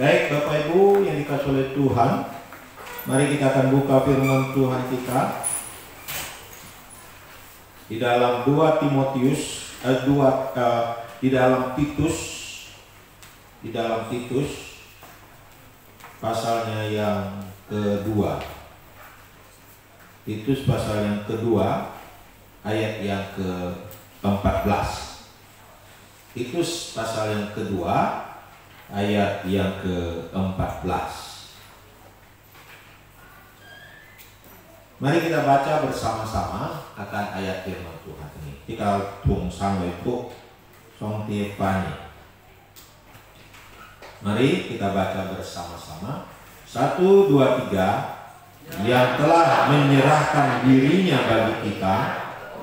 Baik Bapak Ibu yang dikasihi oleh Tuhan, mari kita akan buka firman Tuhan kita di dalam 2 Timotius di dalam Titus pasalnya yang kedua. Titus pasal yang kedua ayat yang ke-14. Titus pasal yang kedua ayat yang ke-14. Mari kita baca bersama-sama akan ayat firman Tuhan ini. Kita tung sampai itu song tiepani. Mari kita baca bersama-sama. 1, 2, 3. Yang telah menyerahkan dirinya bagi kita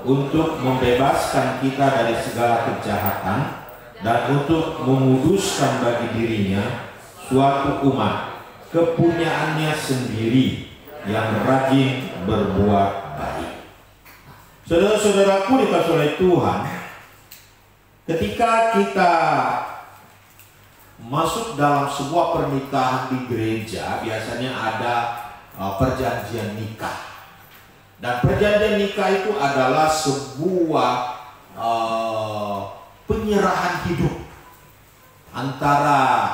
untuk membebaskan kita dari segala kejahatan dan untuk memuduskan bagi dirinya suatu umat kepunyaannya sendiri yang rajin berbuat baik. Saudara-saudaraku dikasihi oleh Tuhan, ketika kita masuk dalam sebuah pernikahan di gereja, biasanya ada perjanjian nikah. Dan perjanjian nikah itu adalah sebuah penyerahan hidup antara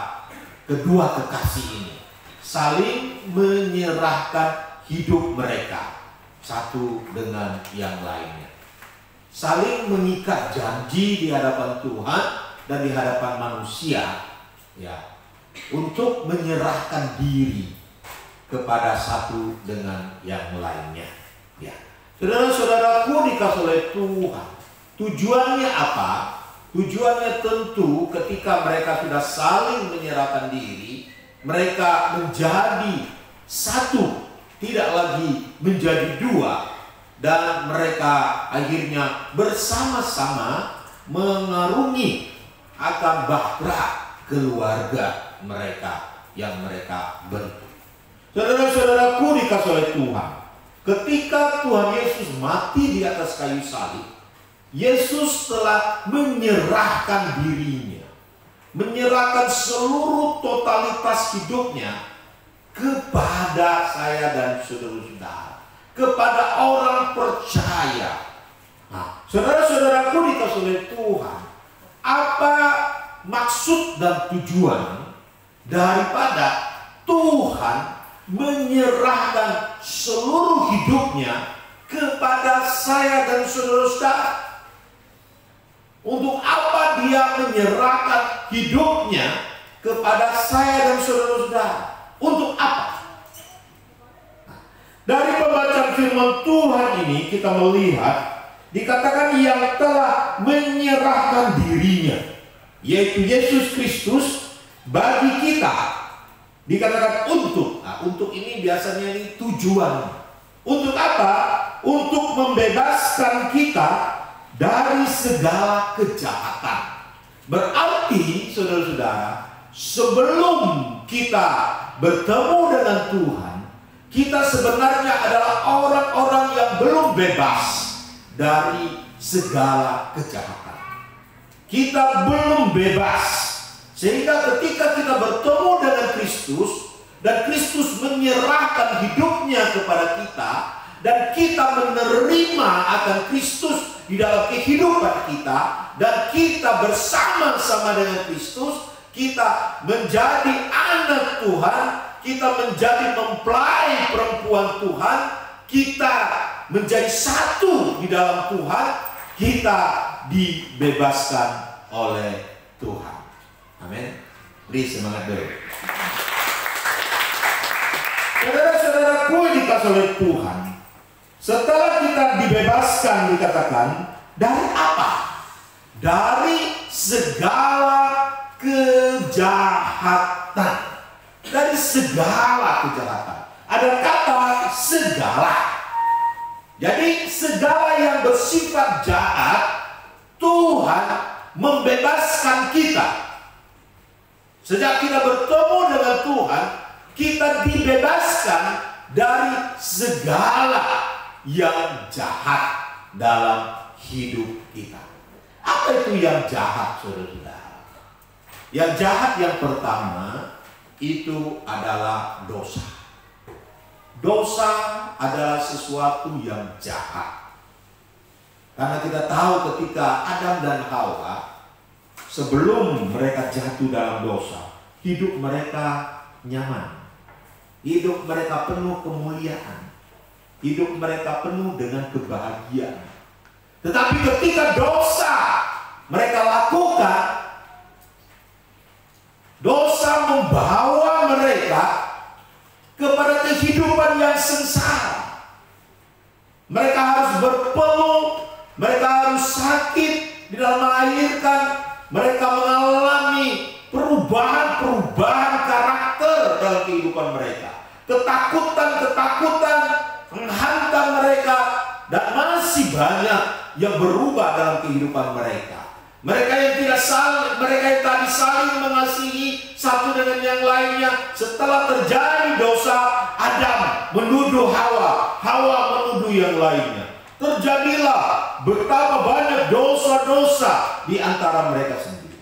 kedua kekasih ini, saling menyerahkan hidup mereka satu dengan yang lainnya, saling mengikat janji di hadapan Tuhan dan di hadapan manusia, ya, untuk menyerahkan diri kepada satu dengan yang lainnya, ya. Saudara-saudaraku dikasihi oleh Tuhan, tujuannya apa? Tujuannya tentu ketika mereka sudah saling menyerahkan diri, mereka menjadi satu, tidak lagi menjadi dua, dan mereka akhirnya bersama-sama mengarungi akan bahtera keluarga mereka yang mereka bentuk. Saudara-saudaraku dikasihi oleh Tuhan, ketika Tuhan Yesus mati di atas kayu salib, Yesus telah menyerahkan dirinya, menyerahkan seluruh totalitas hidupnya kepada saya dan saudara-saudara, kepada orang percaya. Nah, saudara-saudaraku dikasihi oleh Tuhan, apa maksud dan tujuan daripada Tuhan menyerahkan seluruh hidupnya kepada saya dan saudara-saudara? Untuk apa dia menyerahkan hidupnya kepada saya dan saudara-saudara? Untuk apa? Dari pembacaan firman Tuhan ini kita melihat dikatakan yang telah menyerahkan dirinya, yaitu Yesus Kristus, bagi kita. Dikatakan untuk. Nah, untuk ini biasanya ini tujuan. Untuk apa? Untuk membebaskan kita dari segala kejahatan. Berarti saudara-saudara, sebelum kita bertemu dengan Tuhan, kita sebenarnya adalah orang-orang yang belum bebas dari segala kejahatan. Kita belum bebas, sehingga ketika kita bertemu dengan Kristus dan Kristus menyerahkan hidupnya kepada kita, dan kita menerima akan Kristus di dalam kehidupan kita, dan kita bersama-sama dengan Kristus, kita menjadi anak Tuhan, kita menjadi mempelai perempuan Tuhan, kita menjadi satu di dalam Tuhan, kita dibebaskan oleh Tuhan. Amin. Beri semangat dulu. Saudara-saudaraku yang dikasihi oleh Tuhan, setelah kita dibebaskan, dikatakan dari apa? Dari segala kejahatan. Dari segala kejahatan. Ada kata segala. Jadi segala yang bersifat jahat, Tuhan membebaskan kita. Sejak kita bertemu dengan Tuhan, kita dibebaskan dari segala yang jahat dalam hidup kita. Apa itu yang jahat, saudara-saudara? Yang jahat yang pertama itu adalah dosa. Dosa adalah sesuatu yang jahat. Karena kita tahu ketika Adam dan Hawa, sebelum mereka jatuh dalam dosa, hidup mereka nyaman. Hidup mereka penuh kemuliaan. Hidup mereka penuh dengan kebahagiaan. Tetapi ketika dosa mereka lakukan, dosa membawa mereka kepada kehidupan yang sengsara. Mereka harus berpeluh, mereka harus sakit di dalam melahirkan, mereka mengalami perubahan-perubahan karakter dalam kehidupan mereka. Ketakutan-ketakutan menghantam mereka, dan masih banyak yang berubah dalam kehidupan mereka. Mereka yang tadi saling mengasihi satu dengan yang lainnya, setelah terjadi dosa, Adam menuduh Hawa, Hawa menuduh yang lainnya. Terjadilah betapa banyak dosa-dosa di antara mereka sendiri.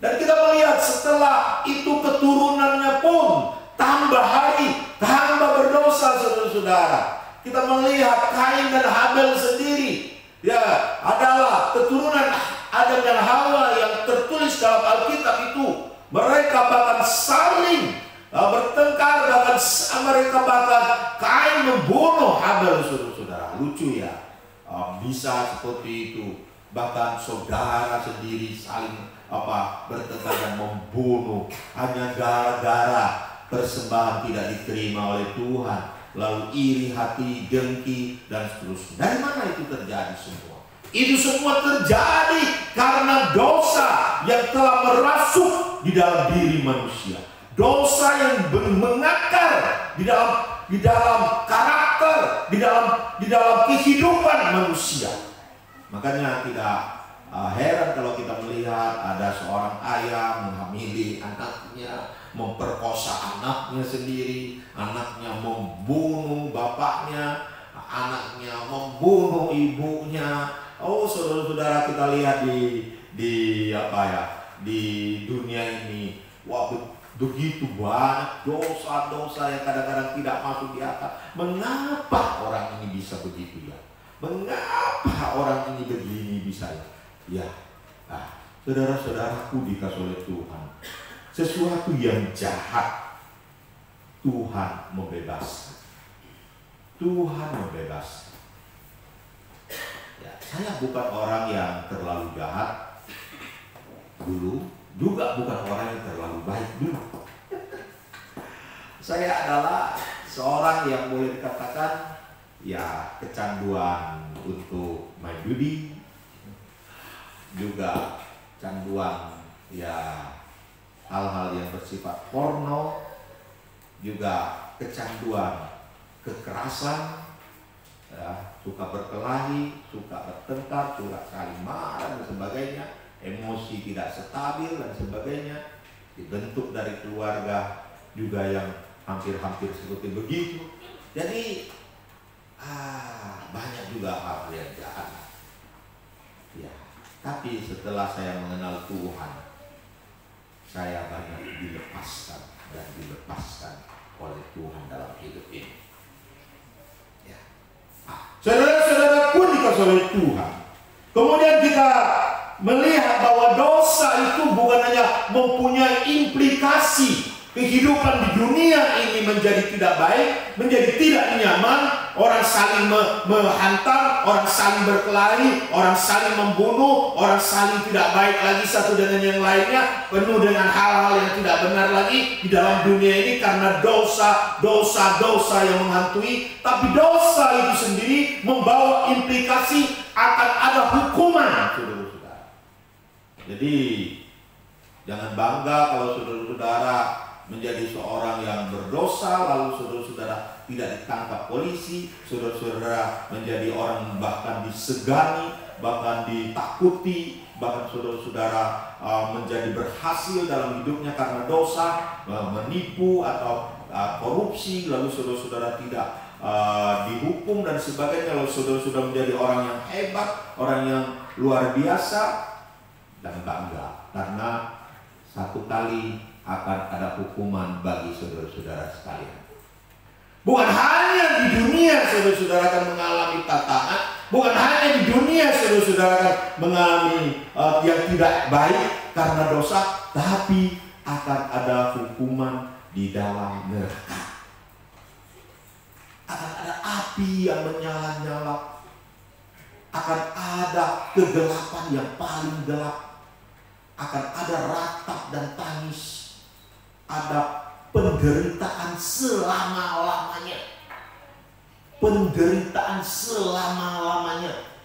Dan kita melihat setelah itu keturunannya pun tambah hari, tambah berdosa, saudara-saudara. Kita melihat Kain dan Habel sendiri, ya, adalah keturunan Adam dan Hawa yang tertulis dalam Alkitab itu. Mereka bahkan saling bertengkar, bahkan mereka Kain membunuh Habel, saudara-saudara. Lucu ya, bisa seperti itu. Bahkan saudara sendiri saling bertengkar dan membunuh hanya gara-gara persembahan tidak diterima oleh Tuhan, lalu iri hati, dengki, dan seterusnya. Dari mana itu terjadi semua? Itu semua terjadi karena dosa yang telah merasuk di dalam diri manusia. Dosa yang mengakar di dalam karakter, di dalam kehidupan manusia. Makanya tidak heran kalau kita melihat ada seorang ayah menghamili anaknya, memperkosa anaknya sendiri, anaknya membunuh bapaknya, anaknya membunuh ibunya. Oh, saudara-saudara, kita lihat di dunia ini, wah, begitu banyak dosa-dosa yang kadang-kadang tidak masuk di akal. Mengapa orang ini bisa begitu ya? Mengapa orang ini begini bisa ya? Saudara-saudaraku dikasih oleh Tuhan, sesuatu yang jahat Tuhan membebaskan. Tuhan membebaskan. Ya, saya bukan orang yang terlalu jahat dulu, juga bukan orang yang terlalu baik dulu. Saya adalah seorang yang boleh dikatakan ya kecanduan untuk main judi, juga canduan ya hal-hal yang bersifat porno, juga kecanduan kekerasan, ya, suka berkelahi, suka bertengkar, suka saling marah dan sebagainya, emosi tidak stabil dan sebagainya. Dibentuk dari keluarga juga yang hampir-hampir seperti begitu. Jadi banyak juga hal yang jahat. Ya, tapi setelah saya mengenal Tuhan, saya banyak dilepaskan dan dilepaskan oleh Tuhan dalam hidup ini. Ya. Saudara-saudaraku dikasih oleh Tuhan. Kemudian kita melihat bahwa dosa itu bukan hanya mempunyai implikasi kehidupan di dunia ini menjadi tidak baik, menjadi tidak nyaman, orang saling menghantam, orang saling berkelahi, orang saling membunuh, orang saling tidak baik lagi satu dengan yang lainnya, penuh dengan hal-hal yang tidak benar lagi di dalam dunia ini karena dosa yang menghantui. Tapi dosa itu sendiri membawa implikasi akan ada hukuman, saudara-saudara. Jadi jangan bangga kalau saudara-saudara menjadi seorang yang berdosa, lalu saudara-saudara tidak ditangkap polisi, saudara-saudara menjadi orang bahkan disegani, bahkan ditakuti, bahkan saudara-saudara menjadi berhasil dalam hidupnya karena dosa, menipu atau korupsi, lalu saudara-saudara tidak dihukum dan sebagainya, lalu saudara-saudara menjadi orang yang hebat, orang yang luar biasa. Dan bangga karena satu kali akan ada hukuman bagi saudara-saudara sekalian. Bukan hanya di dunia saudara-saudara akan mengalami tantangan, bukan hanya di dunia saudara-saudara akan mengalami yang tidak baik karena dosa, tapi akan ada hukuman di dalam neraka. Akan ada api yang menyala-nyala, akan ada kegelapan yang paling gelap, akan ada ratap dan tangis, ada penderitaan selama-lamanya. Penderitaan selama-lamanya.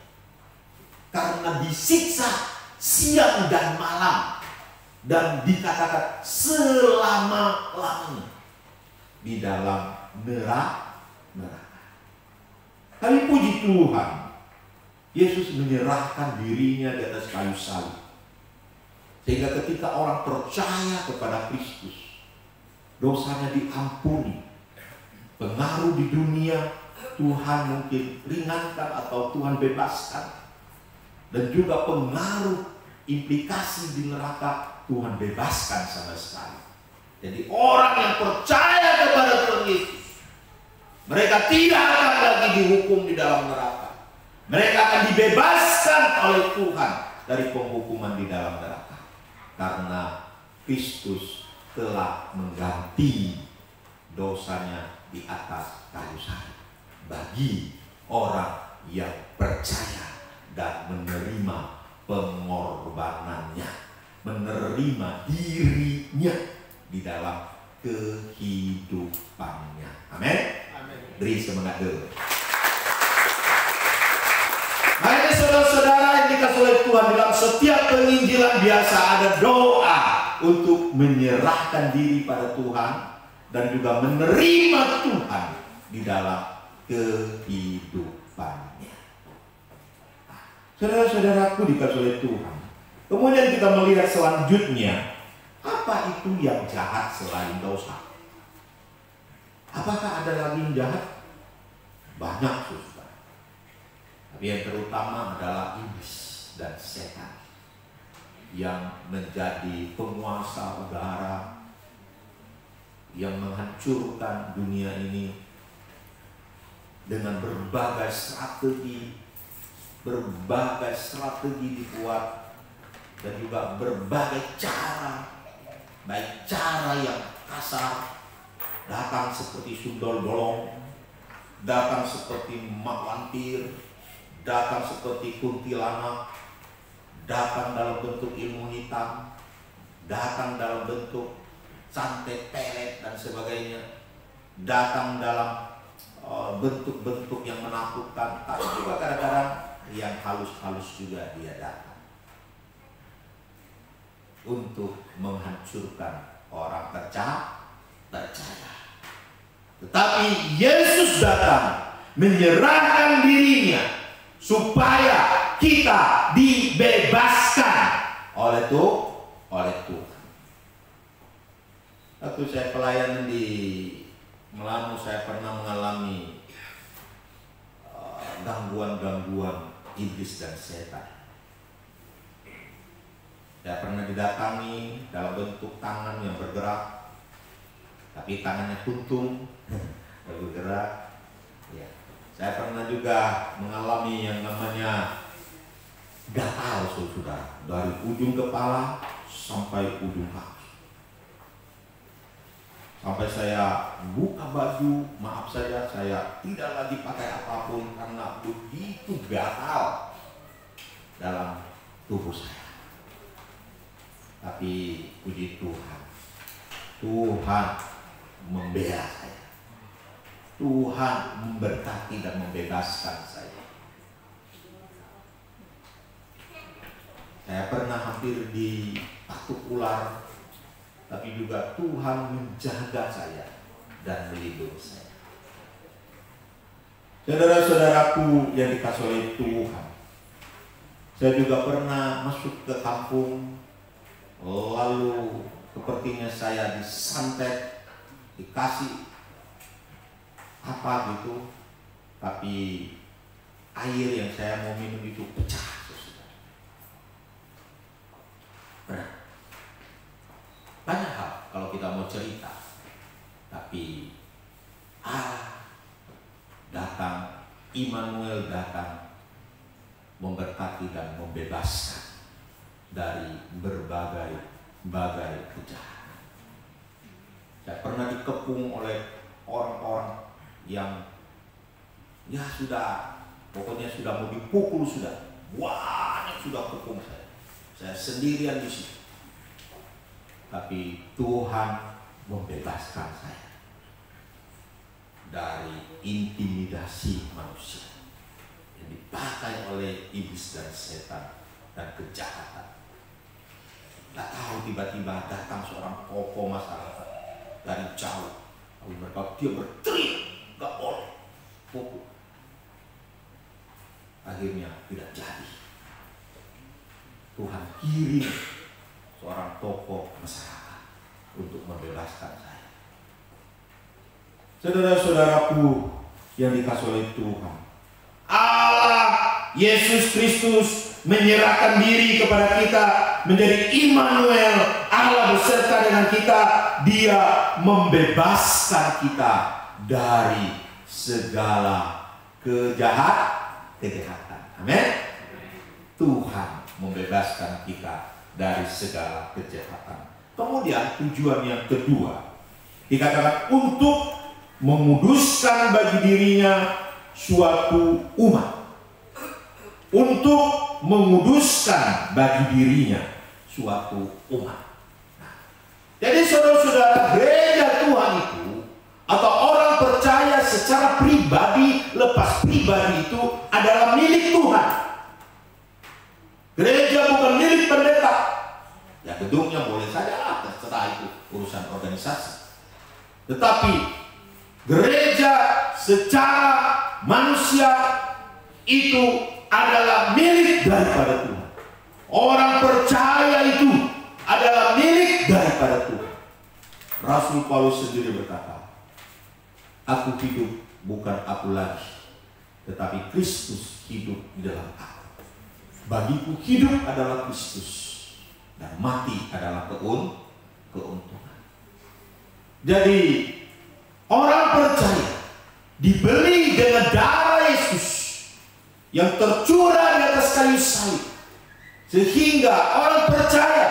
Karena disiksa siang dan malam. Dan dikatakan selama-lamanya. Di dalam neraka. Tapi puji Tuhan, Yesus menyerahkan dirinya di atas kayu salib. Sehingga ketika orang percaya kepada Kristus, dosanya diampuni. Pengaruh di dunia Tuhan mungkin ringankan atau Tuhan bebaskan. Dan juga pengaruh implikasi di neraka Tuhan bebaskan sama sekali. Jadi orang yang percaya kepada Tuhan Yesus, mereka tidak akan lagi dihukum di dalam neraka. Mereka akan dibebaskan oleh Tuhan dari penghukuman di dalam neraka. Karena Kristus telah mengganti dosanya di atas kayu salib bagi orang yang percaya dan menerima pengorbanannya, menerima dirinya di dalam kehidupannya. Amin. Beri semangat dulu. Makanya saudara-saudara yang dikasih oleh Tuhan, dalam setiap penginjilan biasa ada doa untuk menyerahkan diri pada Tuhan dan juga menerima Tuhan di dalam kehidupannya. Saudara-saudaraku dikasih oleh Tuhan. Kemudian kita melihat selanjutnya, apa itu yang jahat selain dosa? Apakah ada lagi yang jahat? Banyak, saudara. Tapi yang terutama adalah iblis dan setan yang menjadi penguasa udara, yang menghancurkan dunia ini dengan berbagai strategi dibuat, dan juga berbagai cara, baik cara yang kasar, datang seperti sundol bolong, datang seperti mak lampir, datang seperti kuntilanak, datang dalam bentuk ilmu hitam, datang dalam bentuk santet pelet dan sebagainya, datang dalam bentuk-bentuk yang menakutkan, tapi juga kadang-kadang yang halus-halus juga dia datang untuk menghancurkan orang percaya. Tetapi Yesus datang menyerahkan dirinya supaya kita dibebaskan oleh Tuhan. Waktu saya pelayanan di Melanu, saya pernah mengalami gangguan-gangguan iblis dan setan. Saya pernah didatangi dalam bentuk tangan yang bergerak, tapi tangannya kuntum bergerak. Ya. Saya pernah juga mengalami yang namanya gatal, saudara, dari ujung kepala sampai ujung kaki. Sampai saya buka baju, maaf saja, saya tidak lagi pakai apapun karena begitu gatal dalam tubuh saya. Tapi puji Tuhan, Tuhan membela saya. Tuhan memberkati dan membebaskan saya. Saya pernah hampir dipatuk ular, tapi juga Tuhan menjaga saya dan melindungi saya. Saudara-saudaraku yang dikasihi oleh Tuhan, saya juga pernah masuk ke kampung, lalu sepertinya saya disantet, dikasih apa gitu, tapi air yang saya mau minum itu pecah. Banyak hal mau cerita. Tapi Allah datang, Immanuel datang memberkati dan membebaskan dari berbagai kejahatan. Saya pernah dikepung oleh orang-orang yang ya sudah, pokoknya sudah mau dipukul, sudah banyak sudah kepung saya. Saya sendirian di situ. Tapi Tuhan membebaskan saya dari intimidasi manusia yang dipakai oleh iblis dan setan dan kejahatan. Tidak tahu, tiba-tiba datang seorang tokoh masyarakat dari jauh. Lalu mereka, dia berteriak, gak boleh pukul. Akhirnya tidak jadi. Tuhan kirim seorang tokoh masyarakat untuk membebaskan saya. Saudara-saudaraku yang dikasihi oleh Tuhan, Allah Yesus Kristus menyerahkan diri kepada kita menjadi Immanuel, Allah beserta dengan kita. Dia membebaskan kita dari segala kejahatan. Amin. Tuhan membebaskan kita dari segala kejahatan. Kemudian tujuan yang kedua dikatakan untuk menguduskan bagi dirinya suatu umat. Untuk menguduskan bagi dirinya suatu umat. Nah, jadi saudara-saudara, gereja Tuhan itu atau orang percaya secara pribadi, lepas pribadi itu adalah milik Tuhan. Gereja bukan milik pendeta. Ya gedungnya boleh saja, terserah, itu urusan organisasi. Tetapi gereja secara manusia itu adalah milik daripada Tuhan. Orang percaya itu adalah milik daripada Tuhan. Rasul Paulus sendiri berkata, aku hidup bukan aku lagi, tetapi Kristus hidup di dalam aku. Bagiku hidup adalah Kristus dan mati adalah keuntungan. Jadi orang percaya dibeli dengan darah Yesus yang tercurah di atas kayu salib, sehingga orang percaya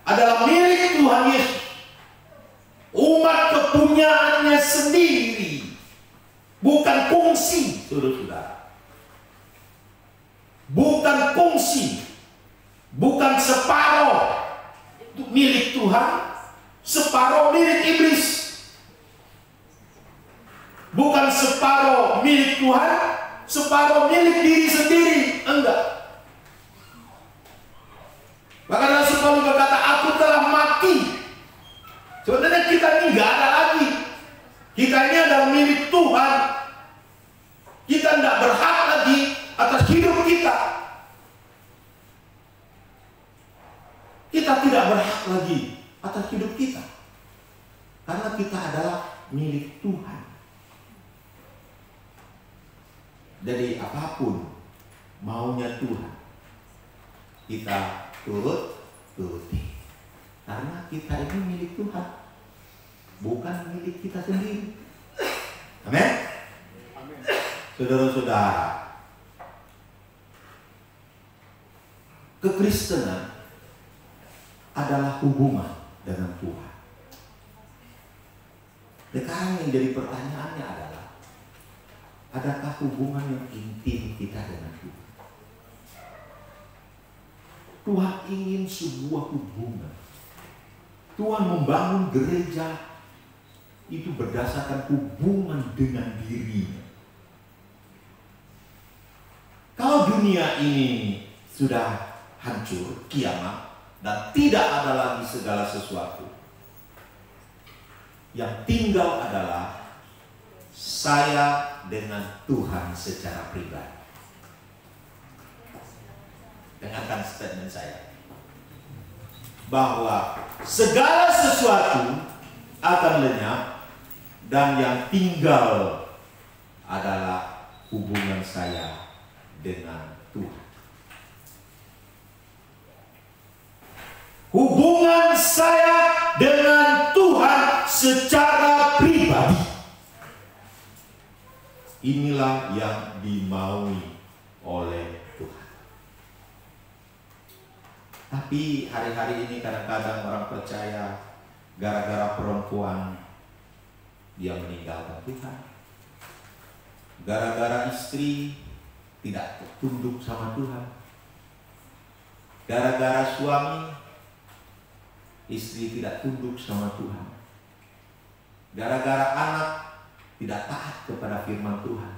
adalah milik Tuhan Yesus, umat kepunyaannya sendiri, bukan kongsi, saudara-saudara. Bukan kongsi, bukan separuh milik Tuhan, separuh milik iblis. Bukan separuh milik Tuhan, separuh milik diri sendiri. Enggak. Bahkan Rasul Paulus berkata, aku telah mati. Sebenarnya kita ini enggak ada lagi. Kita ini adalah milik Tuhan. Kita tidak berhak lagi atas hidup kita. Kita tidak berhak lagi atas hidup kita. Karena kita adalah milik Tuhan. Dari apapun maunya Tuhan, kita turuti. Karena kita ini milik Tuhan, bukan milik kita sendiri. Amin. Saudara-saudara, kekristenan adalah hubungan dengan Tuhan. Sekarang yang jadi pertanyaannya adalah, adakah hubungan yang intim kita dengan Tuhan? Tuhan ingin sebuah hubungan. Tuhan membangun gereja itu berdasarkan hubungan dengan dirinya. Kalau dunia ini sudah hancur, kiamat, dan tidak ada lagi segala sesuatu, yang tinggal adalah saya dengan Tuhan secara pribadi. Dengarkan statement saya, bahwa segala sesuatu akan lenyap dan yang tinggal adalah hubungan saya dengan Tuhan. Hubungan saya dengan Tuhan secara pribadi. Inilah yang dimaui oleh Tuhan. Tapi hari-hari ini kadang-kadang orang percaya gara-gara perempuan dia meninggalkan Tuhan. Gara-gara istri tidak tunduk sama Tuhan. Gara-gara suami istri tidak tunduk sama Tuhan. Gara-gara anak tidak taat kepada firman Tuhan.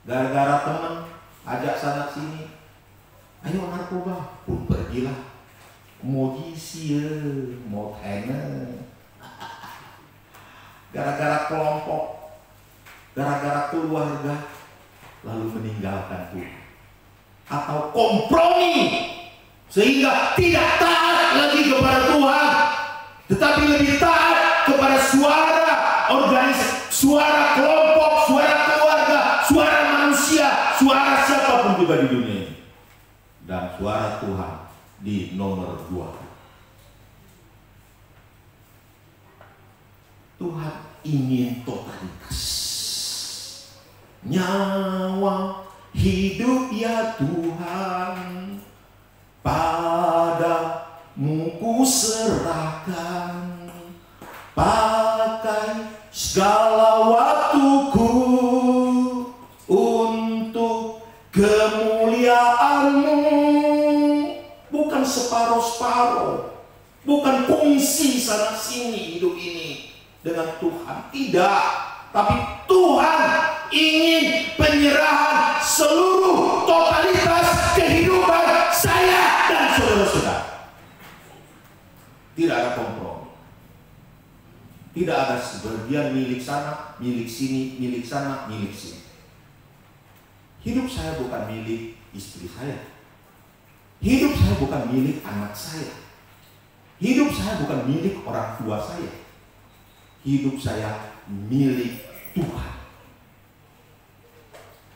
Gara-gara teman ajak sana sini, ayo narkoba, pun pergilah. Mau gisi, mau tene. Gara-gara kelompok, gara-gara keluarga, lalu meninggalkan Tuhan. Atau kompromi, sehingga tidak taat lagi kepada Tuhan, tetapi lebih taat kepada suara organisasi, suara kelompok, suara keluarga, suara manusia, suara siapapun juga di dunia ini. Dan suara Tuhan di nomor 2. Tuhan ingin totalitas. Nyawa hidup ya Tuhan, padamu ku serahkan, pakai segala waktuku untuk kemuliaan-Mu. Bukan separuh-separuh, bukan kongsi sana sini hidup ini dengan Tuhan, tidak. Tapi Tuhan ingin penyerahan seluruh totalitas kehidupan saya dan saudara-saudara. Tidak ada kompromi. Tidak ada sebagian milik sana, milik sini, milik sana, milik sini. Hidup saya bukan milik istri saya. Hidup saya bukan milik anak saya. Hidup saya bukan milik orang tua saya. Hidup saya milik Tuhan.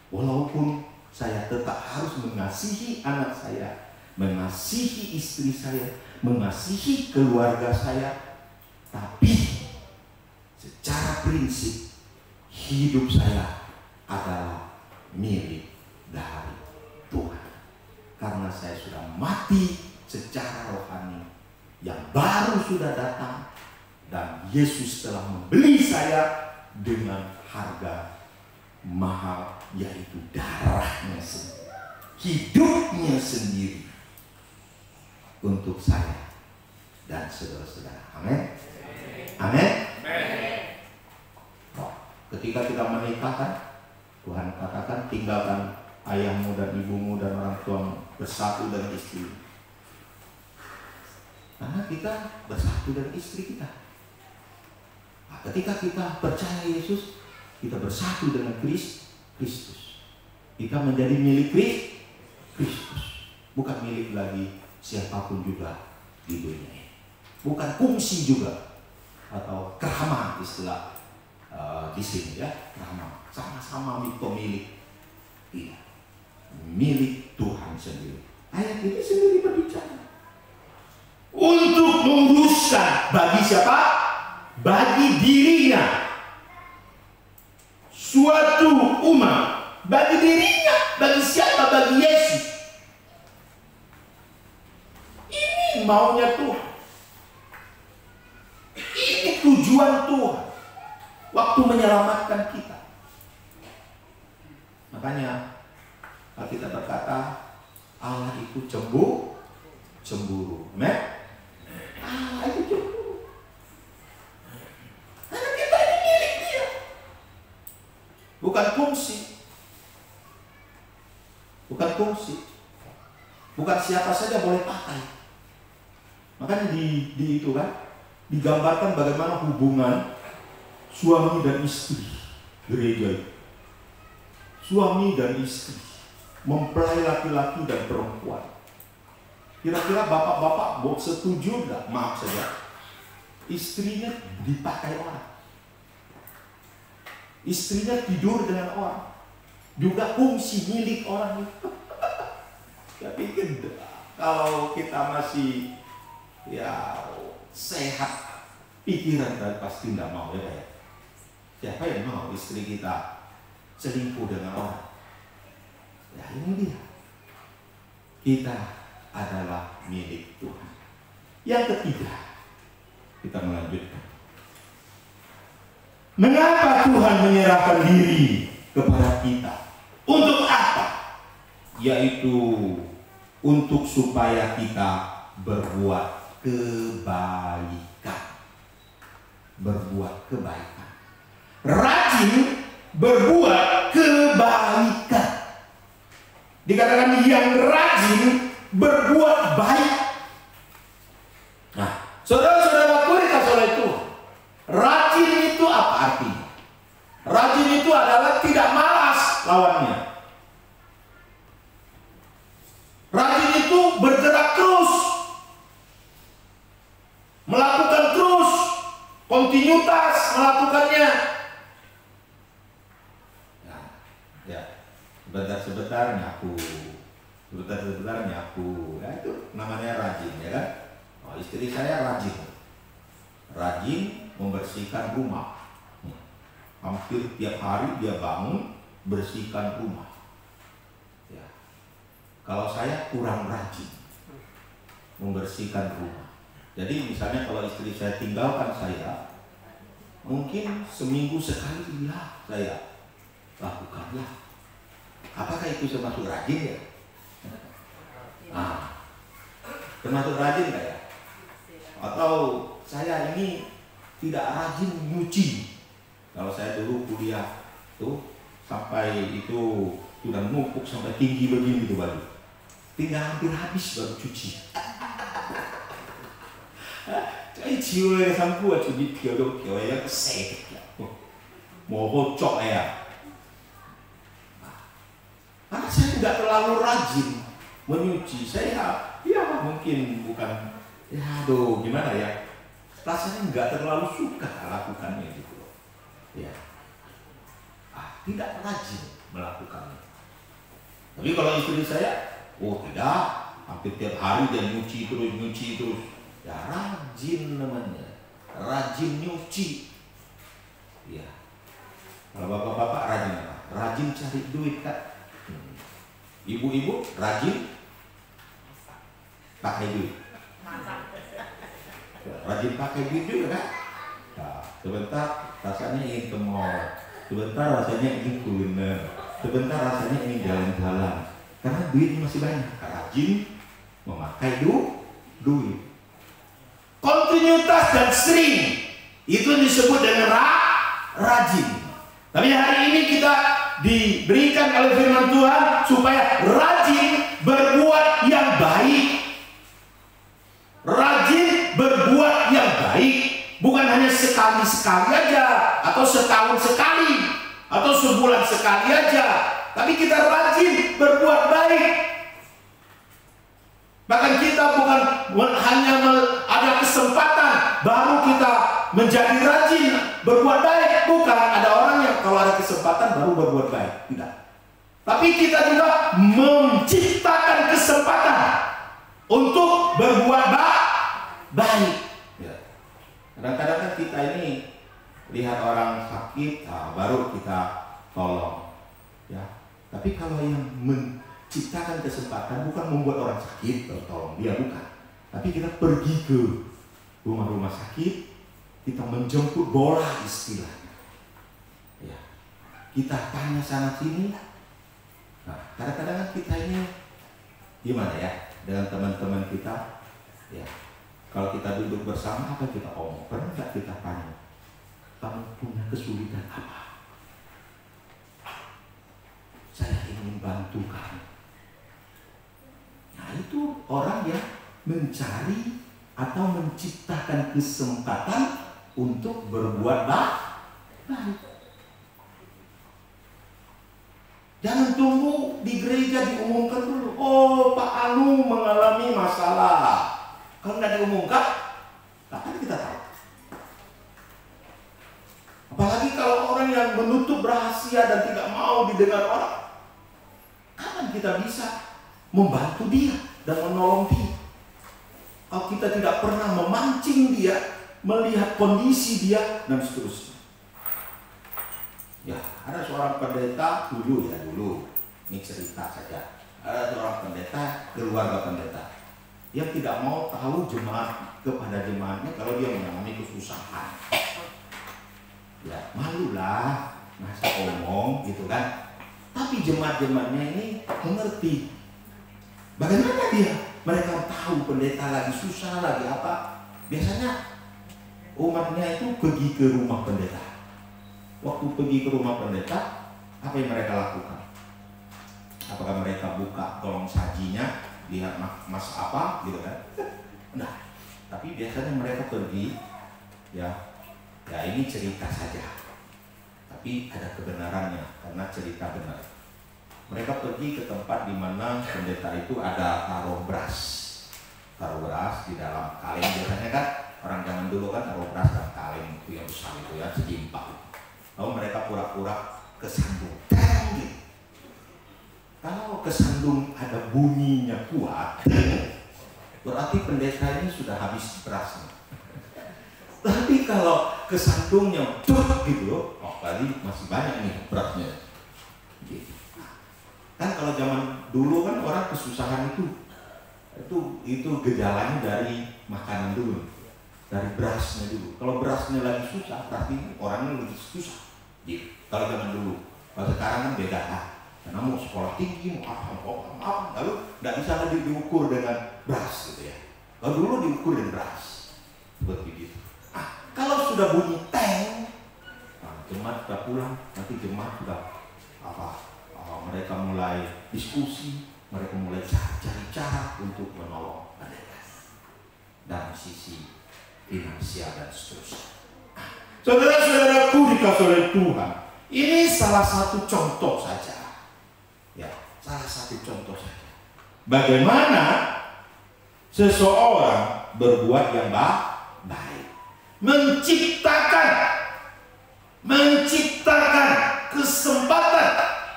Walaupun saya tetap harus mengasihi anak saya, mengasihi istri saya, mengasihi keluarga saya, tapi secara prinsip hidup saya adalah milik dari Tuhan. Karena saya sudah mati secara rohani, yang baru sudah datang, dan Yesus telah membeli saya dengan harga mahal, yaitu darahnya sendiri, hidupnya sendiri untuk saya dan saudara-saudara. Amin. Amin. Ketika kita menikah kan, Tuhan katakan tinggalkan ayahmu dan ibumu dan orang tuamu, bersatu dengan istri. Karena kita bersatu dengan istri kita. Nah, ketika kita percaya Yesus, kita bersatu dengan Kristus. Kita menjadi milik Kristus, bukan milik lagi siapapun juga di dunia ini. Bukan fungsi juga atau kerama istilah di sini ya, kerama. Sama-sama milik. Tidak. Milik Tuhan sendiri. Ayat ini sendiri berbicara untuk menguruskan bagi siapa? Bagi dirinya suatu umat. Bagi dirinya, bagi siapa? Bagi Yesus. Ini maunya Tuhan. Ini tujuan Tuhan waktu menyelamatkan kita. Makanya kita berkata Allah itu cemburu. Amen. Allah itu cemburu. Karena kita ini milik Dia. Bukan fungsi. Bukan siapa saja boleh pakai. Makanya di itu kan digambarkan bagaimana hubungan suami dan istri gereja itu. Suami dan istri mempelai laki-laki dan perempuan. Kira-kira bapak-bapak setuju enggak? Maaf saja, istrinya dipakai orang, istrinya tidur dengan orang, juga fungsi milik orang itu. Saya pikir kalau kita masih ya sehat pikiran kita pasti tidak mau, ya Pak ya. Siapa yang mau istri kita selingkuh dengan orang? Ya ini dia. Kita adalah milik Tuhan. Yang ketiga, kita melanjutkan. Mengapa Tuhan menyerahkan diri kepada kita? Untuk apa? Yaitu untuk supaya kita berbuat kebaikan. Berbuat kebaikan. Rajin berbuat kebaikan. Dikatakan yang rajin berbuat baik. Nah, saudara-saudaraku dikasih oleh Tuhan, rajin itu apa artinya? Rajin itu adalah tidak malas lawannya. Rajin itu bergerak terus, melakukan terus, kontinuitas melakukannya. Ya, sebentar-sebentar nyapu, sebentar-sebentar nyapu. Ya, itu namanya rajin, ya kan? Oh, istri saya rajin membersihkan rumah. Hampir tiap hari dia bangun bersihkan rumah. Ya. Kalau saya kurang rajin membersihkan rumah. Jadi misalnya kalau istri saya tinggalkan saya, mungkin seminggu sekali lah saya lakukanlah. Apakah itu termasuk rajin ya? Nah, termasuk rajin nggak ya? Atau saya ini tidak rajin nyuci. Kalau saya dulu kuliah tuh sampai itu sudah numpuk sampai tinggi begini tuh baju, tinggal hampir habis baru cuci. Jadi cium sampo cuci kio ya kesek, mau bocok ya. Karena saya tidak terlalu rajin menyuci, saya ya mungkin bukan, ya aduh gimana ya, rasanya nggak terlalu suka lakukannya gitu. Ya, tidak rajin melakukannya. Tapi kalau istri saya, oh tidak, hampir tiap hari dia nyuci terus. Ya rajin namanya, rajin nyuci. Ya, kalau bapak-bapak rajin apa? Rajin cari duit kan? Ibu-ibu rajin pakai duit. Rajin pakai duit juga kan? Nah, sebentar rasanya ingin ke mall, sebentar rasanya ingin kuliner, sebentar rasanya ingin jalan-jalan. Karena duit masih banyak. Rajin memakai duit. Kontinuitas dan sering itu disebut dengan rajin. Tapi hari ini kita diberikan oleh firman Tuhan supaya rajin berbuat yang baik. Rajin berbuat yang baik. Bukan hanya sekali-sekali aja, atau setahun sekali, atau sebulan sekali aja. Tapi kita rajin berbuat baik. Bahkan kita bukan hanya ada kesempatan baru kita menjadi rajin berbuat baik. Bukan, ada orang yang kalau ada kesempatan baru berbuat baik. Tidak. Tapi kita juga menciptakan kesempatan untuk berbuat baik. Kadang-kadang kan kita ini lihat orang sakit, baru kita tolong, ya. Tapi kalau yang menciptakan kesempatan bukan membuat orang sakit tolong dia, bukan. Tapi kita pergi ke rumah-rumah sakit, kita menjemput bola istilahnya, ya. Kita tanya sana sini. Nah, kadang-kadang kita ini gimana ya dengan teman-teman kita, ya. Kalau kita duduk bersama, apa kita omong? Pernah nggak kita tanya, kamu punya kesulitan apa? Saya ingin bantu kamu. Nah itu orang yang mencari atau menciptakan kesempatan untuk berbuat baik. Jangan tunggu di gereja diumumkan dulu. Oh, Pak Anu mengalami masalah. Kalau nggak diumumkan, kapan kita tahu? Apalagi kalau orang yang menutup rahasia dan tidak mau didengar orang, kapan kita bisa membantu dia dan menolong dia? Kalau kita tidak pernah memancing dia melihat kondisi dia, dan seterusnya. Ya, ada seorang pendeta dulu, ini cerita saja. Ada seorang pendeta, keluarga pendeta, yang tidak mau tahu jemaat kepada jemaatnya kalau dia mengalami kesusahan. Ya, malulah, masa omong gitu kan. Tapi jemaat-jemaatnya ini mengerti. Bagaimana dia? Mereka tahu pendeta lagi susah, lagi apa. Biasanya umatnya itu pergi ke rumah pendeta. Waktu pergi ke rumah pendeta, apa yang mereka lakukan? Apakah mereka buka kolong sajinya, lihat mas apa gitu kan? Nah, tapi biasanya mereka pergi, ya ini cerita saja, tapi ada kebenarannya karena cerita benar. Mereka pergi ke tempat di mana pendeta itu ada taruh beras di dalam kaleng. Biasanya kan orang zaman dulu kan taruh beras dalam kaleng itu yang besar itu ya, sejimpak. Lalu mereka pura-pura kesandung. Gitu. Kalau kesandung ada bunyinya kuat, berarti pendeta ini sudah habis berasnya. Tapi kalau kesandungnya gitu, berarti masih banyak nih berasnya. Gitu. Kan kalau zaman dulu kan orang kesusahan itu gejalanya dari makanan dulu, dari berasnya dulu. Kalau berasnya lagi susah, berarti orangnya lebih susah. Gitu. Kalau zaman dulu, kalau sekarang kan beda. Karena mau sekolah tinggi, mau apa, lalu nggak bisa lagi diukur dengan beras gitu ya. Kalau dulu diukur dengan beras, seperti itu. Kalau sudah bunyi teng, jemaat sudah pulang, nanti jemaat sudah mereka mulai diskusi, mereka mulai cari cara untuk menolong pendeta dari sisi finansial dan seterusnya. Saudara-saudaraku dikasih oleh Tuhan, ini salah satu contoh saja. Ya, salah satu contoh saja. Bagaimana seseorang berbuat yang baik, menciptakan kesempatan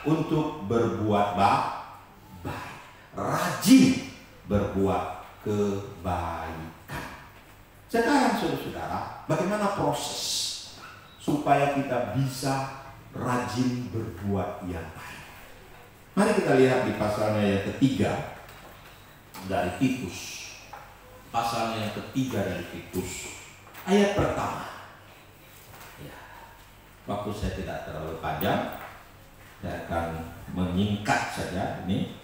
untuk berbuat baik, rajin berbuat kebaikan. Sekarang saudara-saudara, bagaimana proses supaya kita bisa rajin berbuat yang baik? Mari kita lihat di pasalnya yang ketiga dari Titus. Pasalnya yang ketiga dari Titus, ayat pertama. Ya, waktu saya tidak terlalu panjang, saya akan menyingkat saja ini.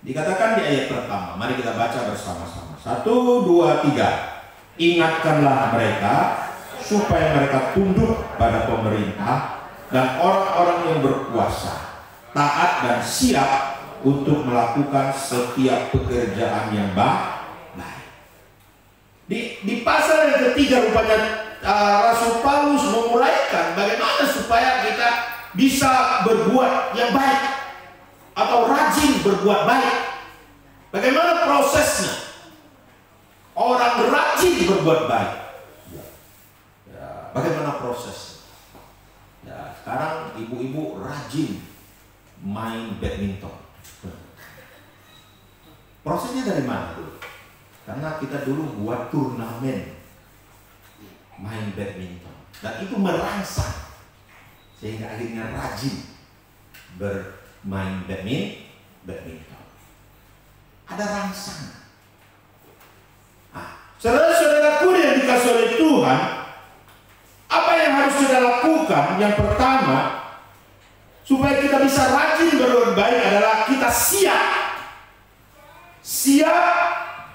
Dikatakan di ayat pertama, mari kita baca bersama-sama. 1, 2, 3. Ingatkanlah mereka supaya mereka tunduk pada pemerintah dan orang-orang yang berkuasa, taat dan siap untuk melakukan setiap pekerjaan yang baik. Di pasal yang ketiga rupanya Rasul Paulus memulaikan bagaimana supaya kita bisa berbuat yang baik atau rajin berbuat baik. Bagaimana prosesnya orang rajin berbuat baik? Ya, bagaimana prosesnya? Ya, sekarang ibu-ibu rajin main badminton. Prosesnya dari mana dulu? Karena kita dulu buat turnamen main badminton dan itu merangsang sehingga akhirnya rajin bermain badminton. Ada rangsang. Saudara-saudaraku yang dikasih oleh Tuhan, apa yang harus kita lakukan? Yang pertama, supaya kita bisa rajin berbuat baik adalah kita siap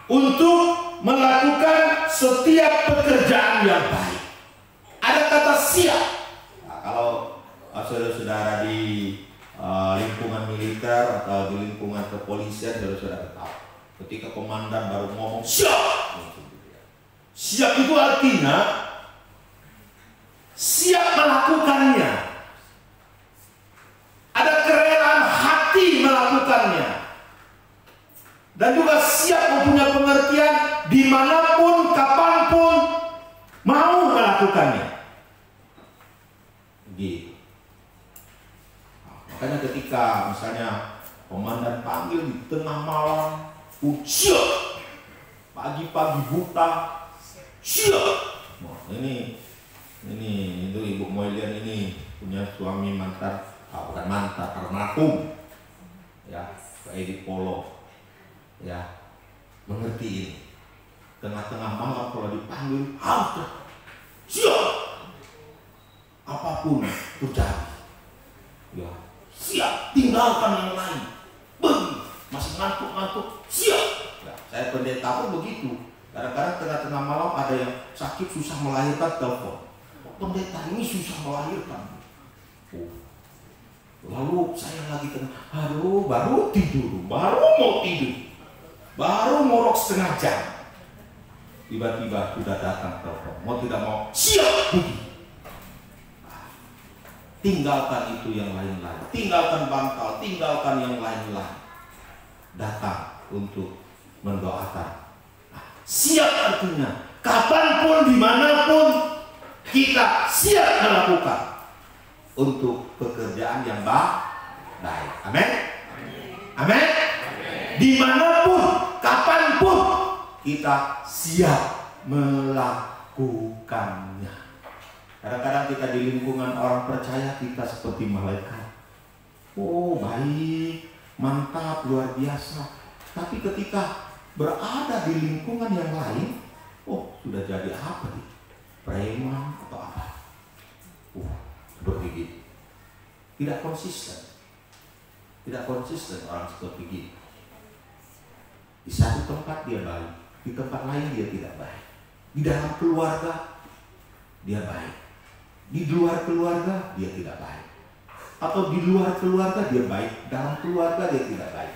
untuk melakukan setiap pekerjaan yang baik. Ada kata siap. Nah, kalau saudara-saudara di lingkungan militer atau di lingkungan kepolisian, saudara-saudara tahu, ketika komandan baru ngomong siap, siap itu artinya siap melakukannya. Ada kerelaan hati melakukannya. Dan juga siap mempunyai pengertian dimanapun, kapanpun mau melakukannya. Gitu. Makanya ketika misalnya komandan panggil di tengah malam, siap. Pagi-pagi buta, siap. Ini itu Ibu Moilian ini punya suami mantan, bukan mantan, almarhum, ya, Pak Edi Polo, ya, mengerti ini. Tengah-tengah malam kalau dipanggil harus siap, apapun terjadi, ya, siap, tinggalkan yang lain, pergi, masih ngantuk, siap. Ya, saya pendeta pun begitu. Kadang-kadang tengah-tengah malam ada yang sakit susah melahirkan, telepon. Pendeta ini susah melahirkan. Lalu saya lagi baru tidur, baru mau tidur, baru ngorok setengah jam. Tiba-tiba sudah datang telepon. Mau tidak mau, siap pergi. Tinggalkan itu yang lain-lain. Tinggalkan bantal, tinggalkan yang lain-lain. Datang untuk mendoakan. Siap artinya kapanpun, dimanapun kita siap melakukan untuk pekerjaan yang baik. Amin. Amin. Dimanapun, kapanpun kita siap melakukannya. Kadang-kadang kita di lingkungan orang percaya kita seperti malaikat. Oh baik, mantap, luar biasa. Tapi ketika berada di lingkungan yang lain, oh sudah jadi apa nih? Preman atau apa? Seperti gitu. Tidak konsisten. Tidak konsisten orang seperti gitu. Di satu tempat dia baik, di tempat lain dia tidak baik. Di dalam keluarga dia baik, di luar keluarga dia tidak baik. Atau di luar keluarga dia baik, dalam keluarga dia tidak baik.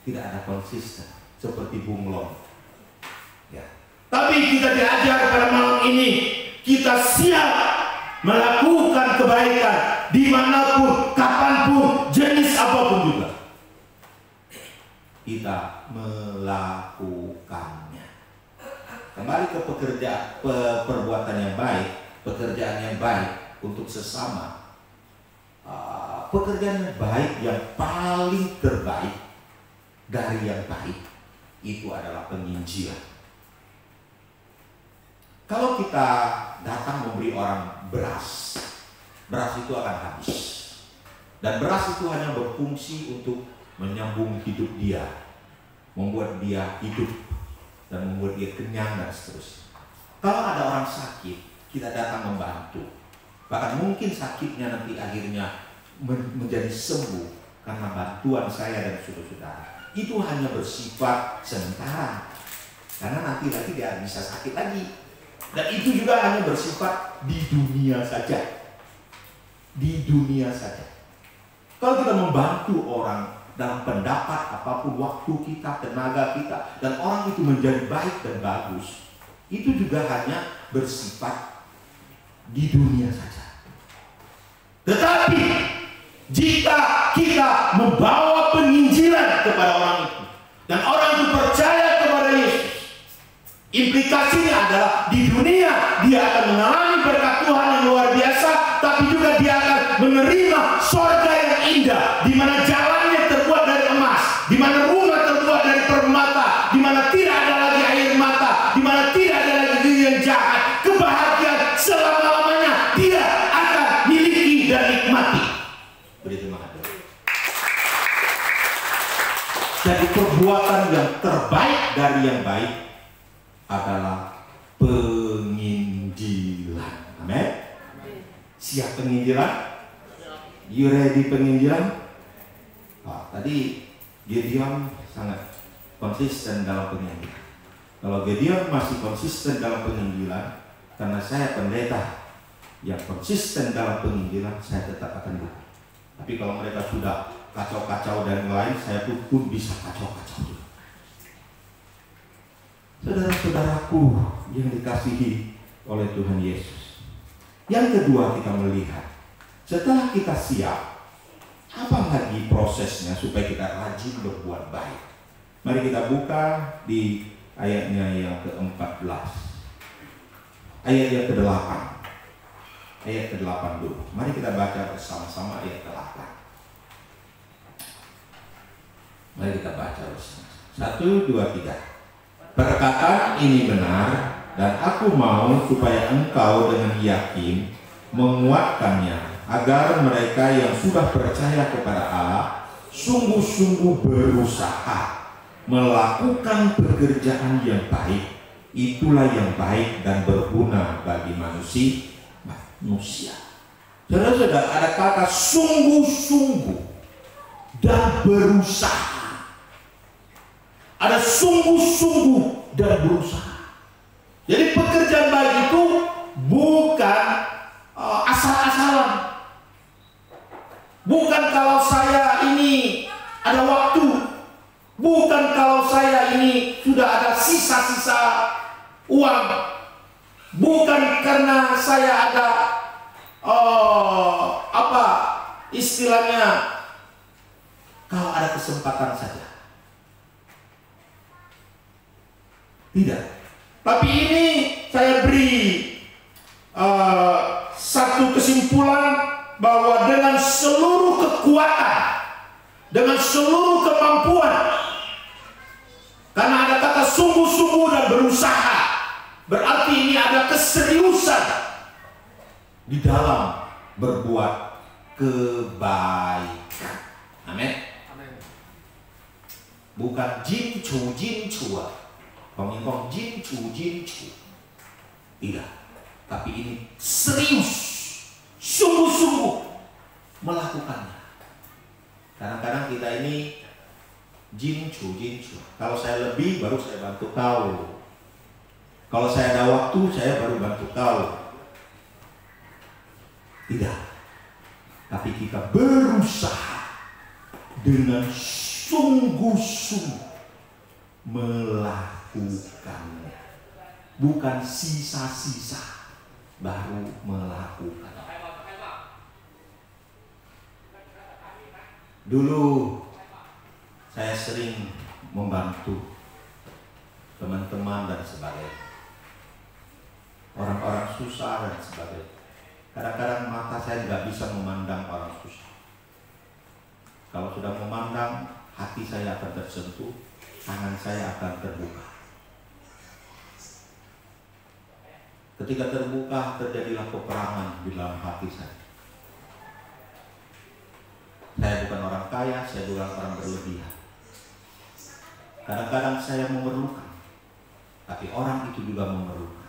Tidak ada konsisten seperti bunglon. Ya. Tapi kita diajar pada malam ini, kita siap melakukan kebaikan dimanapun, kapanpun, jenis apapun juga. Kita melakukannya. Kembali ke perbuatan yang baik, pekerjaan yang baik untuk sesama. Pekerjaan yang baik yang paling terbaik dari yang baik itu adalah penginjilan. Kalau kita datang memberi orang beras, beras itu akan habis. Dan beras itu hanya berfungsi untuk menyambung hidup dia, membuat dia hidup dan membuat dia kenyang dan seterusnya. Kalau ada orang sakit, kita datang membantu. Bahkan mungkin sakitnya nanti akhirnya menjadi sembuh karena bantuan saya dan saudara-saudara. Itu hanya bersifat sementara, karena nanti lagi dia bisa sakit lagi. Dan itu juga hanya bersifat di dunia saja. Di dunia saja. Kalau kita membantu orang dalam pendapat apapun, waktu kita, tenaga kita, dan orang itu menjadi baik dan bagus, itu juga hanya bersifat di dunia saja. Tetapi jika kita membawa penginjilan kepada orang itu, dan orang itu percaya kepada Yesus, implikasinya adalah di dunia dia akan mengalami berkat Tuhan yang luar biasa, tapi juga dia akan menerima surga yang indah, di mana jalannya terbuat dari emas, di mana rumah terbuat dari permata, di mana tidak ada lagi air mata, di mana tidak ada lagi diri yang jahat. Kebahagiaan selama-lamanya dia akan miliki dan nikmati. Beri terima kasih. Jadi perbuatan yang terbaik dari yang baik adalah penginjilan. Amin. Siap penginjilan? You ready penginjilan? Tadi Gideon sangat konsisten dalam penginjilan. Kalau Gideon masih konsisten dalam penginjilan, karena saya pendeta yang konsisten dalam penginjilan, saya tetap akan dukung. Tapi kalau mereka sudah kacau-kacau dan lain, saya pun bisa kacau-kacau juga. Saudara-saudaraku yang dikasihi oleh Tuhan Yesus. Yang kedua, kita melihat setelah kita siap, apa lagi prosesnya supaya kita rajin berbuat baik. Mari kita buka di ayatnya yang ke-14, ayat yang ke-8, ayat ke-8 dulu. Mari kita baca bersama-sama ayat ke-8. Mari kita baca bersama. 1, 2, 3. Perkataan ini benar Dan aku mau supaya engkau dengan yakin menguatkannya, agar mereka yang sudah percaya kepada Allah sungguh-sungguh berusaha melakukan pekerjaan yang baik. Itulah yang baik dan berguna bagi manusia. Saudara-saudara, ada kata sungguh-sungguh dan berusaha. Ada sungguh-sungguh dan berusaha. Jadi pekerjaan baik itu bukan asal-asalan. Bukan kalau saya ini ada waktu. Bukan kalau saya ini sudah ada sisa-sisa uang. Bukan karena saya ada apa istilahnya, kalau ada kesempatan saja. Tidak. Tapi ini saya beri satu kesimpulan bahwa dengan seluruh kekuatan, dengan seluruh kemampuan, karena ada kata sungguh-sungguh dan berusaha, berarti ini ada keseriusan di dalam berbuat kebaikan. Amin. Bukan jincu, pengingkong jincu. Tidak. Tapi ini serius, sungguh-sungguh melakukannya. Kadang-kadang kita ini jincu. Kalau saya lebih, baru saya bantu kau. Kalau saya ada waktu, saya baru bantu kau. Tidak. Tapi kita berusaha dengan sungguh-sungguh melakukannya. Bukan sisa-sisa, baru melakukan. Dulu saya sering membantu teman-teman dan sebagainya, orang-orang susah dan sebagainya. Kadang-kadang mata saya nggak bisa memandang orang susah. Kalau sudah memandang, hati saya akan tersentuh, tangan saya akan terbuka. Ketika terbuka, terjadilah peperangan di dalam hati saya. Saya bukan orang kaya, saya bukan orang berlebihan. Kadang-kadang saya memerlukan, tapi orang itu juga memerlukan.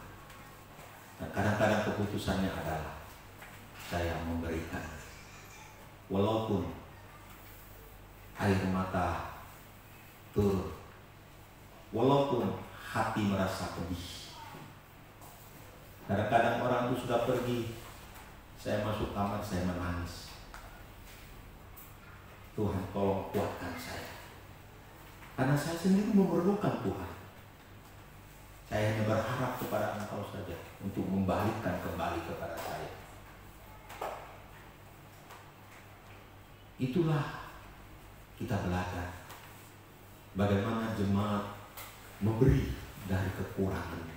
Dan kadang-kadang keputusannya adalah saya memberikan. Walaupun air mata turun, walaupun hati merasa pedih. Kadang-kadang orang itu sudah pergi, saya masuk kamar, saya menangis. Tuhan, tolong kuatkan saya. Karena saya sendiri memerlukan Tuhan. Saya hanya berharap kepada Engkau saja untuk membalikkan kembali kepada saya. Itulah kita belajar bagaimana jemaat memberi dari kekurangan.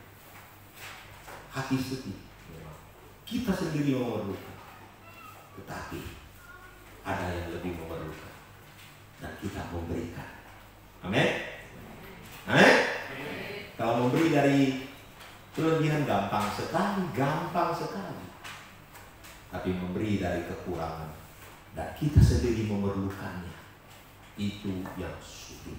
Hati sedih, kita sendiri memerlukan, tetapi ada yang lebih memerlukan dan kita memberikan. Amin. Amin. Kalau memberi dari kelebihan gampang sekali. Tapi memberi dari kekurangan dan kita sendiri memerlukannya, itu yang sulit.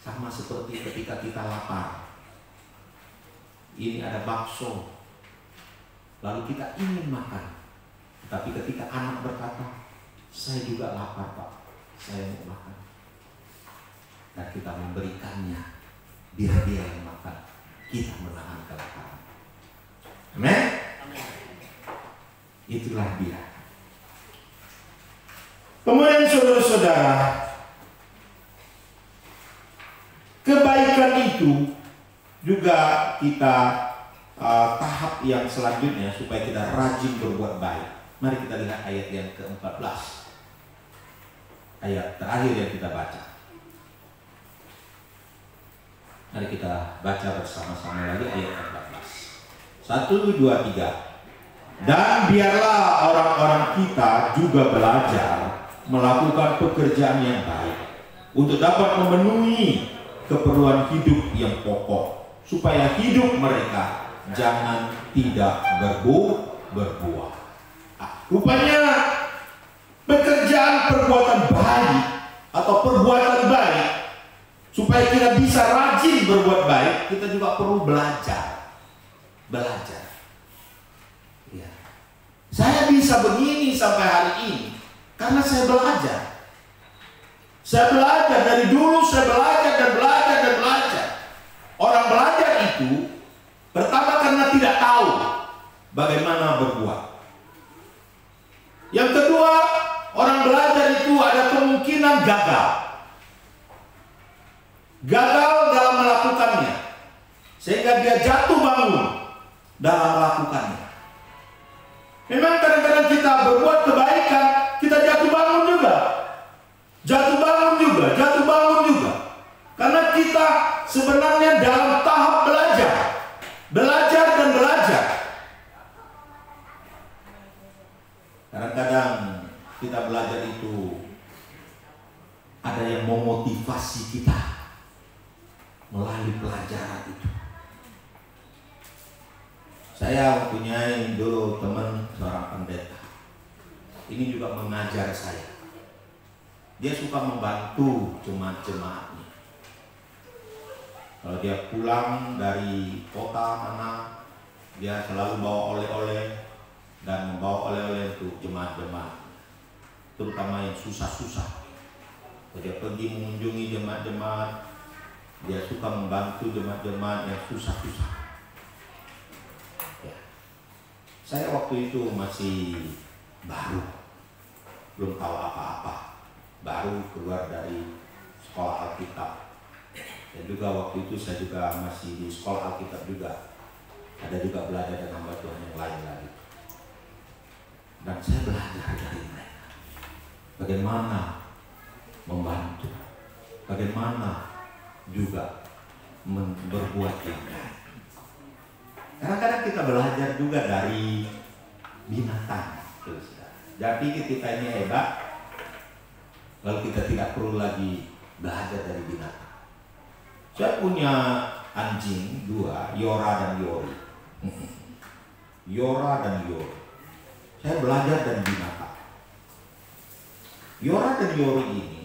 Sama seperti ketika kita lapar. Ini ada bakso, lalu kita ingin makan. Tapi ketika anak berkata, saya juga lapar Pak, saya mau makan. Dan kita memberikannya, biar dia yang makan, kita menahan kelaparan. Amin? Itulah dia. Kemudian saudara-saudara, kebaikan itu juga kita tahap yang selanjutnya supaya kita rajin berbuat baik. Mari kita lihat ayat yang ke-14. Ayat terakhir yang kita baca. Mari kita baca bersama-sama lagi ayat 14. 1, 2, 3. Dan biarlah orang-orang kita juga belajar melakukan pekerjaan yang baik untuk dapat memenuhi keperluan hidup yang pokok supaya hidup mereka jangan tidak berbuah. Rupanya pekerjaan perbuatan baik atau perbuatan baik, supaya kita bisa rajin berbuat baik, kita juga perlu belajar. Ya. Saya bisa begini sampai hari ini karena saya belajar. Saya belajar dari dulu, saya belajar dan belajar dan belajar. Orang belajar itu pertama karena tidak tahu bagaimana berbuat. Yang kedua, orang belajar itu ada kemungkinan gagal. Gagal dalam melakukannya, sehingga dia jatuh bangun dalam melakukannya. Memang kadang-kadang kita berbuat kebaikan, kita jatuh bangun juga. Karena kita sebenarnya dalam tahap belajar dan belajar. Kadang-kadang kita belajar itu ada yang memotivasi kita melalui pelajaran itu. Saya mempunyai dulu teman seorang pendeta. Ini juga mengajar saya. Dia suka membantu jemaat-jemaatnya. Kalau dia pulang dari kota mana, dia selalu bawa oleh-oleh dan membawa oleh-oleh untuk jemaat-jemaat, terutama yang susah-susah. Kalau dia pergi mengunjungi jemaat-jemaat, dia suka membantu jemaat-jemaat yang susah-susah. Ya. Saya waktu itu masih baru, belum tahu apa-apa. Baru keluar dari sekolah Alkitab. Dan juga waktu itu saya juga masih di sekolah Alkitab juga. Ada juga belajar dengan hamba Tuhan yang lain lagi. Dan saya belajar dari mereka. Bagaimana membantu. Bagaimana juga berbuat yang baik. Kadang-kadang kita belajar juga dari binatang. Jadi kita ini hebat, lalu kita tidak perlu lagi belajar dari binatang. Saya punya anjing dua, Yora dan Yori. Yora dan Yori. Saya belajar dari binatang. Yora dan Yori ini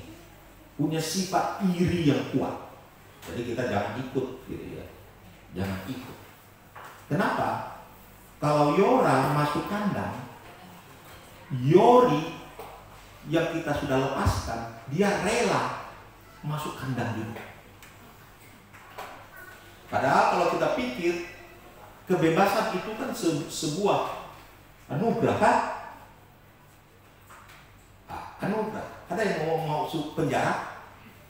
punya sifat iri yang kuat. Jadi kita jangan ikut, gitu ya. Jangan ikut. Kenapa? Kalau Yora masuk kandang, Yori yang kita sudah lepaskan, dia rela masuk kandang juga. Padahal kalau kita pikir, kebebasan itu kan sebuah anugerah kan? Anugerah. Ada yang mau masuk penjara?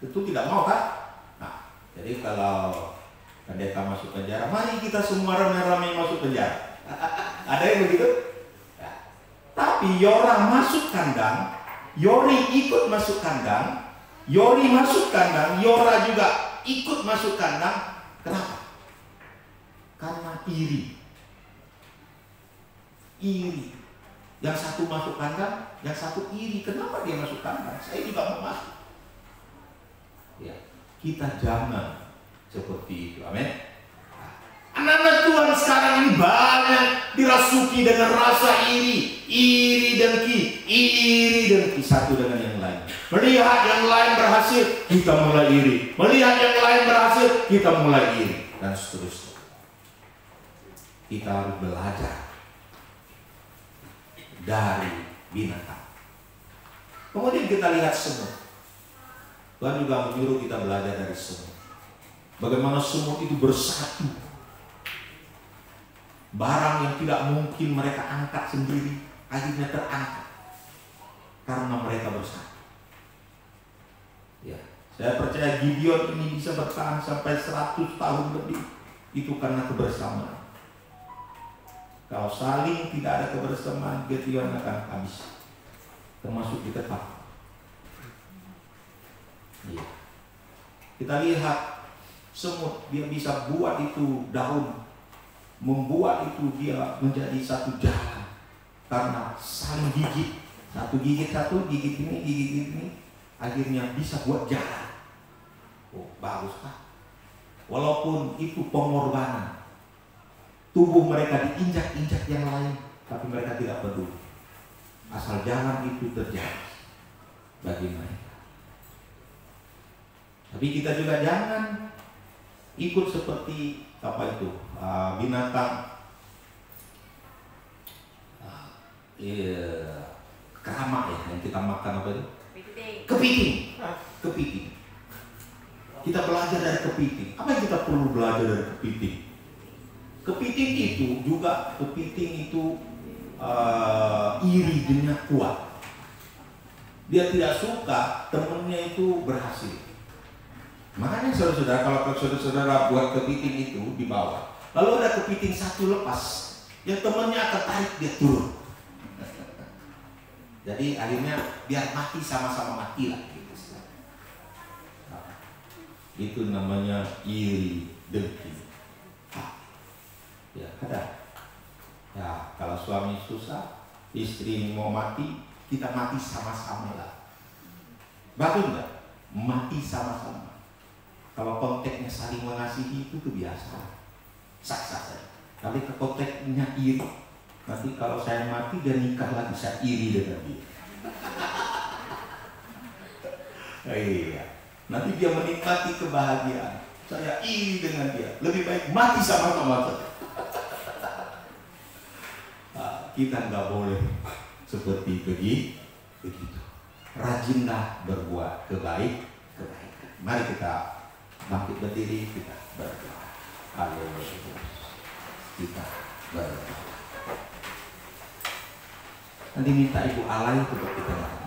Itu tidak mau kan? Nah, jadi kalau pendeta masuk penjara, mari kita semua ramai-ramai masuk penjara. Ada yang begitu? Ya. Tapi Yora masuk kandang, Yori ikut masuk kandang, Yori masuk kandang, Yora juga ikut masuk kandang. Kenapa? Karena iri. Yang satu masuk kandang, yang satu iri. Kenapa dia masuk kandang? Saya juga mau masuk. Ya, kita jangan seperti itu. Amin. Anak-anak Tuhan sekarang ini banyak dirasuki dengan rasa iri dengki satu dengan yang lain. Melihat yang lain berhasil, kita mulai iri. Melihat yang lain berhasil, kita mulai iri, dan seterusnya. Kita harus belajar dari binatang. Kemudian kita lihat semut. Tuhan juga menyuruh kita belajar dari semut. Bagaimana semut itu bersatu. Barang yang tidak mungkin mereka angkat sendiri, akhirnya terangkat karena mereka bersatu. Ya, saya percaya Gideon ini bisa bertahan sampai 100 tahun lebih. Itu karena kebersamaan. Kalau saling tidak ada kebersamaan, Gideon akan habis. Termasuk kita Pak. Ya. Kita lihat semut, dia bisa buat itu daun, membuat itu dia menjadi satu jalan karena saling gigit. Satu gigit satu, gigit ini, akhirnya bisa buat jalan. Oh, bagus Pak. Walaupun itu pengorbanan, tubuh mereka diinjak-injak yang lain, tapi mereka tidak peduli. Asal jangan itu terjadi bagi mereka. Tapi kita juga jangan ikut seperti binatang keramak ya, yang kita makan apa itu? Kepiting. Kepiting. Kita belajar dari kepiting. Apa yang kita perlu belajar dari kepiting? Kepiting itu irinya kuat. Dia tidak suka temannya itu berhasil. Makanya saudara-saudara, kalau saudara-saudara buat kepiting itu di bawah, lalu ada kepiting satu lepas, yang temannya akan tarik dia turun. Jadi akhirnya biar mati sama-sama mati lah. Itu namanya iri, dengki. Ya ada. Ya kalau suami susah, istri mau mati, kita mati sama-sama lah. Bagus nggak? Mati sama-sama. Kalau konteksnya saling mengasihi itu kebiasaan, sah-sah saja. Tapi ke konteksnya iri, nanti kalau saya mati dia nikah lagi, saya iri dengan dia. Iya. Nanti dia menikmati kebahagiaan, saya iri dengan dia. Lebih baik mati sama-sama saja. Kita nggak boleh seperti begitu. Rajinlah berbuat kebaikan. Mari kita bangkit berdiri, kita berdoa. Haleluya. Kita berdoa. Nanti minta Ibu Alay untuk kita berdoa.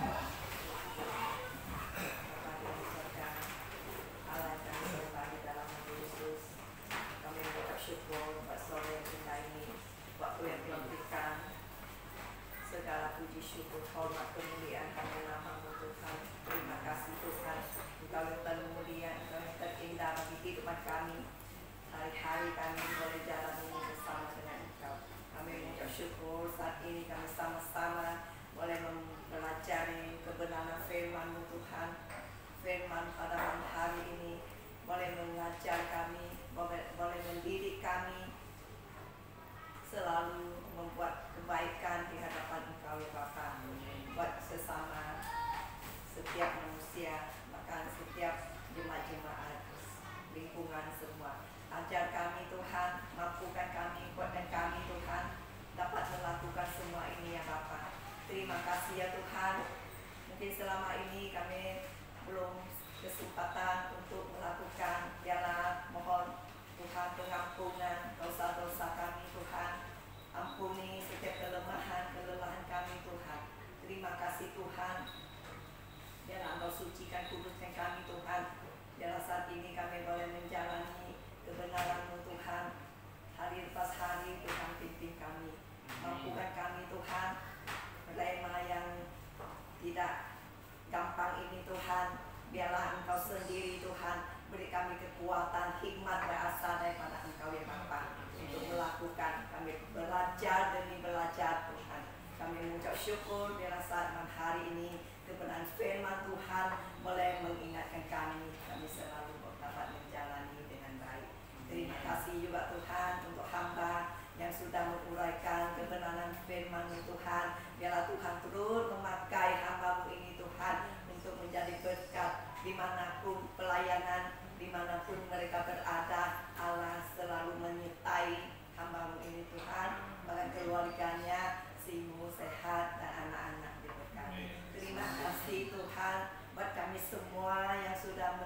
Syukur biarlah saat hari ini kebenaran firman Tuhan mulai mengingatkan kami selalu dapat menjalani dengan baik. Terima kasih juga Tuhan untuk hamba yang sudah menguraikan kebenaran firman Tuhan. Biarlah Tuhan terus memakai hamba-Mu ini Tuhan untuk menjadi berkat dimanapun pelayanan, dimanapun mereka berada. Allah selalu menyertai hamba-Mu ini Tuhan, bahkan keluarganya Simu sehat dan anak-anak diberkati. Terima kasih Tuhan buat kami semua yang sudah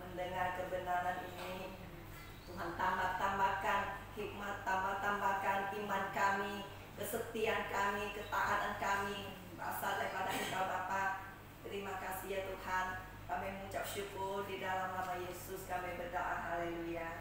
mendengar kebenaran ini. Tuhan tambahkan hikmat, tambahkan iman kami, kesetiaan kami, ketaatan kami berasal daripada Engkau Bapa. Terima kasih ya Tuhan. Kami mengucap syukur di dalam nama Yesus kami berdoa. Haleluya.